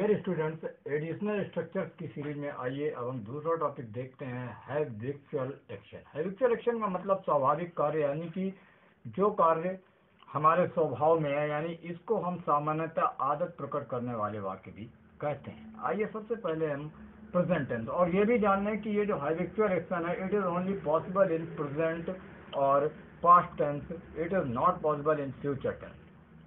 Dear students, additional structures की series में आइए अब हम दूसरा टॉपिक देखते हैं, हैबिचुअल एक्शन। हैबिचुअल एक्शन का मतलब स्वाभाविक कार्य, यानी कि जो कार्य हमारे स्वभाव में है, यानी इसको हम सामान्यतः आदत प्रकट करने वाले वाक्य भी कहते हैं। आइए सबसे पहले हम प्रेजेंट टेंस, और ये भी जान लें कि ये जो हैबिचुअल एक्शन है, it is only possible in present और past tense, it is not possible in future tense.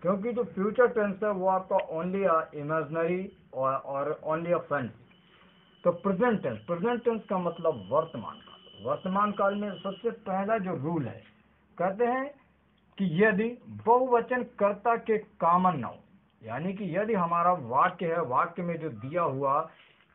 क्योंकि जो फ्यूचर टेंस है वो आपका ओनली इमेजनरी और ओनली अ फैंसी। तो प्रेजेंट टेंस का मतलब वर्तमान काल। वर्तमान काल में सबसे पहला जो रूल है, कहते हैं कि यदि बहुवचन कर्ता के कॉमन नाउन, यानी कि यदि हमारा वाक्य है, वाक्य में जो दिया हुआ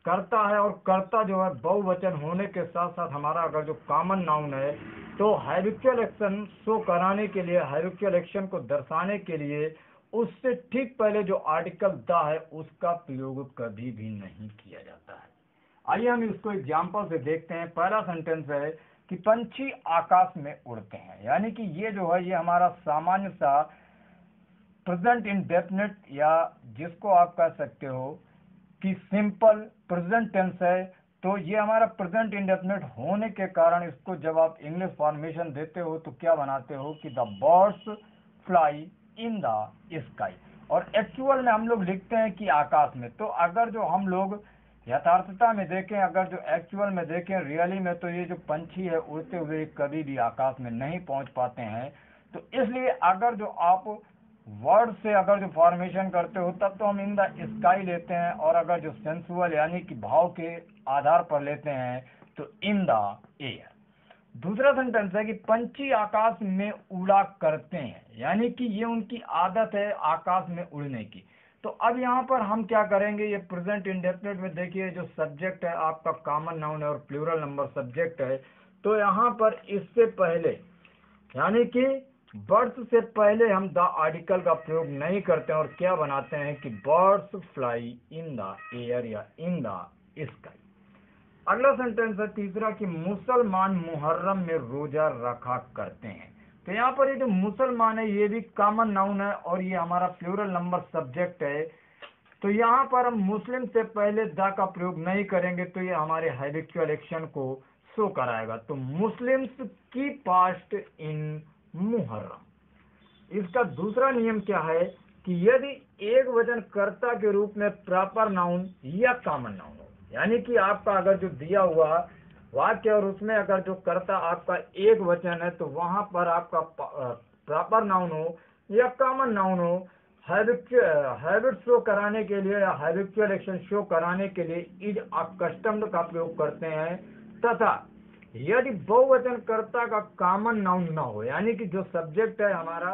कर्ता है और कर्ता जो है बहुवचन होने के साथ साथ हमारा अगर जो कॉमन नाउन है, तो हैबिचुअल एक्शन शो कराने के लिए, हैबिचुअल एक्शन को दर्शाने के लिए उससे ठीक पहले जो आर्टिकल द है उसका प्रयोग कभी भी नहीं किया जाता है। आइए हम इसको एग्जाम्पल से देखते हैं। पहला सेंटेंस है कि पंछी आकाश में उड़ते हैं, यानी कि ये जो है ये हमारा सामान्य सा प्रेजेंट इंडेफिनिट, या जिसको आप कह सकते हो कि सिंपल प्रेजेंट टेंस है। तो ये हमारा प्रेजेंट इंडेफिनिट होने के कारण इसको जब आप इंग्लिश फॉर्मेशन देते हो तो क्या बनाते हो कि the birds fly in the sky, और एक्चुअल में हम लोग लिखते हैं कि आकाश में। तो अगर जो हम लोग यथार्थता में देखें, अगर जो एक्चुअल में देखें, रियली में, तो ये जो पंछी है उड़ते हुए कभी भी आकाश में नहीं पहुंच पाते हैं। तो इसलिए अगर जो आप वर्ड से अगर जो फॉर्मेशन करते हो तब तो हम इन द स्काई लेते हैं, और अगर जो सेंसुअल यानी कि भाव के आधार पर लेते हैं तो इन द एयर। दूसरा सेंटेंस है कि पंछी आकाश में उड़ा करते हैं, यानी कि ये उनकी आदत है आकाश में उड़ने की। तो अब यहाँ पर हम क्या करेंगे, ये प्रेजेंट इंडेफिनिट में देखिए जो सब्जेक्ट है आपका कॉमन नाउन है और प्लूरल नंबर सब्जेक्ट है। तो यहाँ पर इससे पहले, यानी कि बर्ड्स से पहले हम द आर्टिकल का प्रयोग नहीं करते हैं और क्या बनाते हैं कि birds fly in the air या इन द स्काई। अगला सेंटेंस है तीसरा कि मुसलमान मुहर्रम में रोजा रखा करते हैं। तो यहाँ पर ये जो मुसलमान है ये भी कॉमन नाउन है और ये हमारा प्लूरल नंबर सब्जेक्ट है। तो यहाँ पर हम मुस्लिम से पहले द का प्रयोग नहीं करेंगे, तो ये हमारे हैबिचुअल एक्शन को शो कराएगा। तो मुस्लिम्स की पास्ट इन मुहर्रम। इसका दूसरा नियम क्या है कि यदि एक वचन कर्ता के रूप में प्रॉपर नाउन या कॉमन नाउन हो, यानी कि आपका अगर जो दिया हुआ वाक्य और उसमें अगर जो कर्ता आपका एक वचन है, तो वहां पर आपका प्रॉपर नाउन हो या कॉमन नाउन हो, हैबिट शो कराने के लिए या हैबिचुअल एक्शन शो कराने के लिए इज अकस्टम्ड का प्रयोग करते हैं। तथा यदि बहुवचन कर्ता का कॉमन नाउन ना हो, यानी कि जो सब्जेक्ट है हमारा,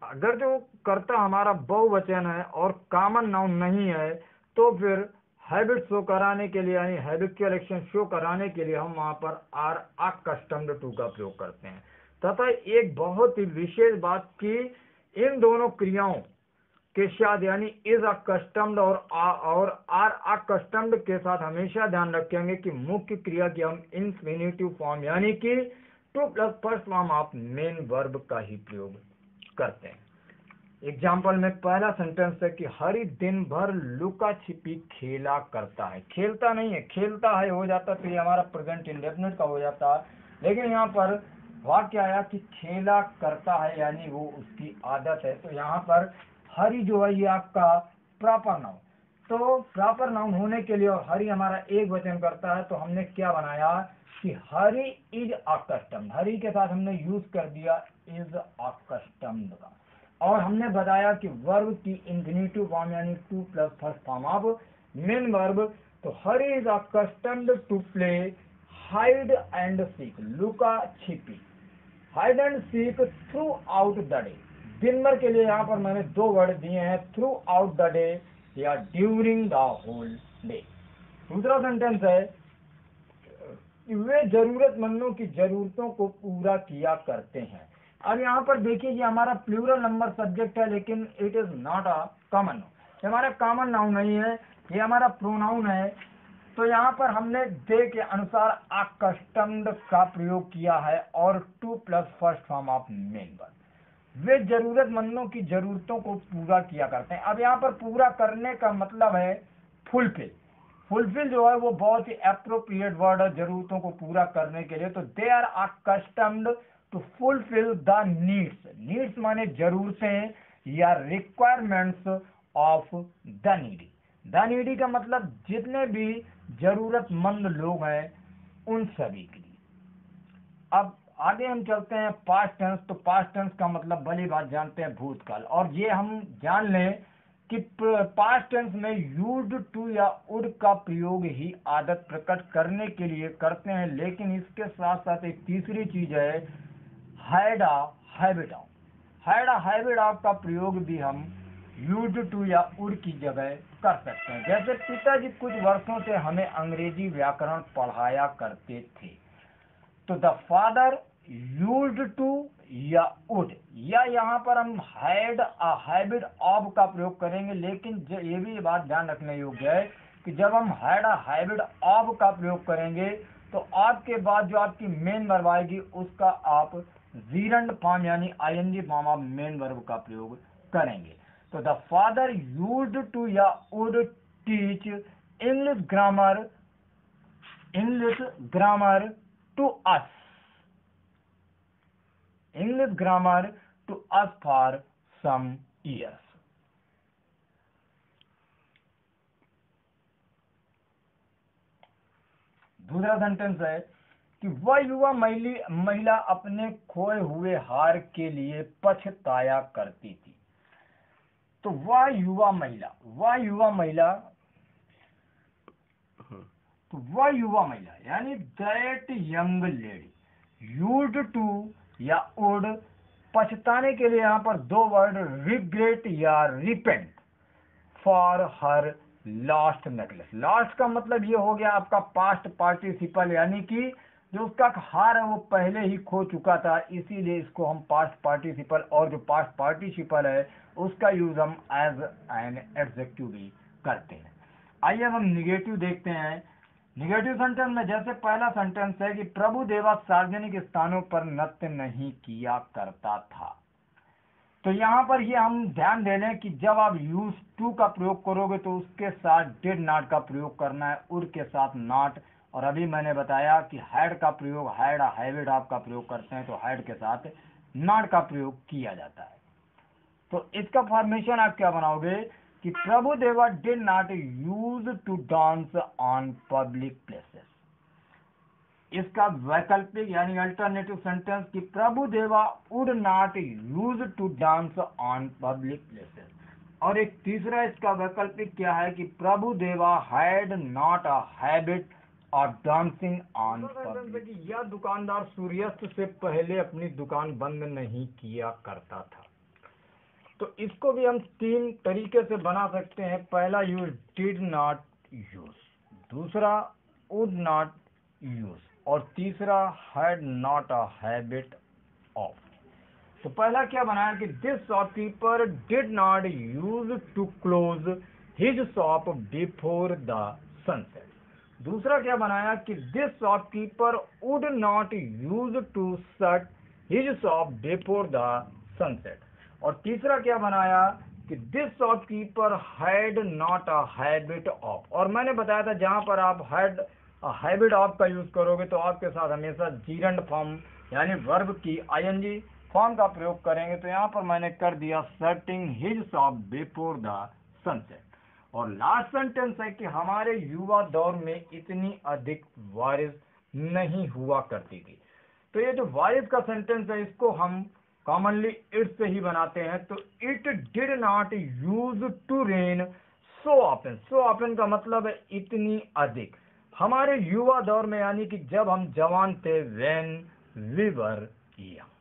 अगर जो कर्ता हमारा बहुवचन है और कॉमन नाउन नहीं है, तो फिर हैबिट शो कराने के लिए, यानी हैबिचुअल एक्शन शो कराने के लिए हम वहां पर आर अकस्टम्ड टू का प्रयोग करते हैं। तथा एक बहुत ही विशेष बात की इन दोनों क्रियाओं के साथ, यानी इज अकस्टम्ड और आर अकस्टम्ड के साथ हमेशा ध्यान रखेंगे कि मुख्य क्रिया की हम इंफिनिटिव फॉर्म, यानी कि to plus first form of main verb का ही प्रयोग करते हैं। एग्जाम्पल में पहला सेंटेंस है कि हरि दिन भर लुका छिपी खेला करता है। खेलता नहीं है, खेलता है हो जाता तो ये हमारा प्रेजेंट इंडेफिनिट का हो जाता, लेकिन यहाँ पर वाक्य आया कि खेला करता है, यानी वो उसकी आदत है। तो यहाँ पर हरि जो है ये आपका प्रॉपर नाउन, तो प्रॉपर नाउन होने के लिए और हरि हमारा एक वचन करता है, तो हमने क्या बनाया कि हरि इज अकस्टम्ड, हरि के साथ हमने यूज कर दिया इज अकस्टम्ड का, और हमने बताया कि वर्ब की इंफिनिटिव फॉर्म यानी to plus first form of main verb. तो Hari is accustomed to play hide and seek, लुका छिपी, hide and seek throughout the day. दिन भर के लिए यहाँ पर मैंने दो वर्ड दिए हैं, थ्रू आउट द डे या ड्यूरिंग द होल डे। दूसरा सेंटेंस है कि वे जरूरतमंदों की जरूरतों को पूरा किया करते हैं। अब यहाँ पर देखिए ये हमारा प्लूरल नंबर सब्जेक्ट है, लेकिन it is not a common noun, ये हमारा कॉमन नाउन नहीं है, ये हमारा प्रोनाउन है। तो यहाँ पर हमने दे के अनुसार अकस्टम्ड का प्रयोग किया है और to plus first form of main verb. वे जरूरतमंदों की जरूरतों को पूरा किया करते हैं। अब यहाँ पर पूरा करने का मतलब है फुलफिल। फुलफिल जो है वो बहुत ही अप्रोप्रिएट वर्ड है जरूरतों को पूरा करने के लिए। तो they are accustomed to fulfil the needs. Needs माने जरूरतें या requirements of the needy. The needy का मतलब जितने भी जरूरतमंद लोग हैं उन सभी के लिए। अब आगे हम चलते हैं पास्ट टेंस। तो पास्ट टेंस का मतलब भली बात जानते हैं भूतकाल, और ये हम जान लें कि पास्ट टेंस में यूज्ड टू या वुड का प्रयोग ही आदत प्रकट करने के लिए करते हैं, लेकिन इसके साथ साथ एक तीसरी चीज है had a habit of. Had a habit of का प्रयोग भी हम यूज्ड टू या वुड की जगह कर सकते हैं। जैसे पिताजी कुछ वर्षों से हमें अंग्रेजी व्याकरण पढ़ाया करते थे, तो द फादर यूज्ड टू या वुड, या यहाँ पर हम हैड अ हैबिट ऑफ का प्रयोग करेंगे। लेकिन ये भी बात ध्यान रखने योग्य है कि जब हम हैड अ हैबिट ऑफ का प्रयोग करेंगे तो आपके बाद जो आपकी मेन वर्ब आएगी उसका आप जीरंड फॉर्म यानी ING form of main verb का प्रयोग करेंगे। तो द फादर यूज्ड टू या would teach English grammar to us, English grammar to us for some years. दूसरा सेंटेंस है कि वह युवा महिला अपने खोए हुए हार के लिए पछताया करती थी। तो वह युवा महिला यानी that young lady used to या वुड, पछताने के लिए यहाँ पर दो वर्ड रिग्रेट या repent for her lost necklace. Lost का मतलब ये हो गया आपका पास्ट पार्टिसिपल, यानी कि जो उसका हार है वो पहले ही खो चुका था, इसीलिए इसको हम पास्ट पार्टिसिपल, और जो पास्ट पार्टिसिपल है उसका यूज हम एज एन एडजेक्टिव भी करते हैं। आइए अब हम निगेटिव देखते हैं। निगेटिव सेंटेंस में जैसे पहला सेंटेंस है कि प्रभु देवा सार्वजनिक स्थानों पर नृत्य नहीं किया करता था। तो यहाँ पर ये हम ध्यान दे लें कि जब आप यूज टू का प्रयोग करोगे तो उसके साथ डिड नॉट का प्रयोग करना है, उड के साथ नॉट। और अभी मैंने बताया कि हैड का प्रयोग हैड हैबिट ऑफ का प्रयोग करते हैं तो हैड के साथ नॉट का प्रयोग किया जाता है। तो इसका फॉर्मेशन आप क्या बनाओगे कि Prabhu Deva did not use to dance on public places. इसका वैकल्पिक यानी अल्टरनेटिव सेंटेंस कि Prabhu Deva would not use to dance on public places. और एक तीसरा इसका वैकल्पिक क्या है कि प्रभु देवा had not a habit of dancing on public. यह दुकानदार सूर्यास्त से पहले अपनी दुकान बंद नहीं किया करता था। तो इसको भी हम तीन तरीके से बना सकते हैं। पहला यूज डिड नॉट यूज, दूसरा वुड नॉट यूज, और तीसरा had not a habit of. तो पहला क्या बनाया कि this shopkeeper did not use to close his shop before the sunset. दूसरा क्या बनाया कि this shopkeeper would not use to shut his shop before the sunset. और तीसरा क्या बनाया कि this shopkeeper had not a habit of. और मैंने बताया था जहां पर आप हैड हैबिट ऑफ का यूज करोगे तो आपके साथ हमेशा जीरंड फॉर्म यानी वर्ब की आईएनजी फॉर्म का प्रयोग करेंगे। तो यहाँ पर मैंने कर दिया shutting his shop before the sunset. और लास्ट सेंटेंस है कि हमारे युवा दौर में इतनी अधिक बारिश नहीं हुआ करती थी। तो ये जो बारिश का सेंटेंस है इसको हम कॉमनली इट से ही बनाते हैं। तो it did not use to rain so often. So often का मतलब है इतनी अधिक। हमारे युवा दौर में यानी कि जब हम जवान थे, व्हेन वी वर यंग।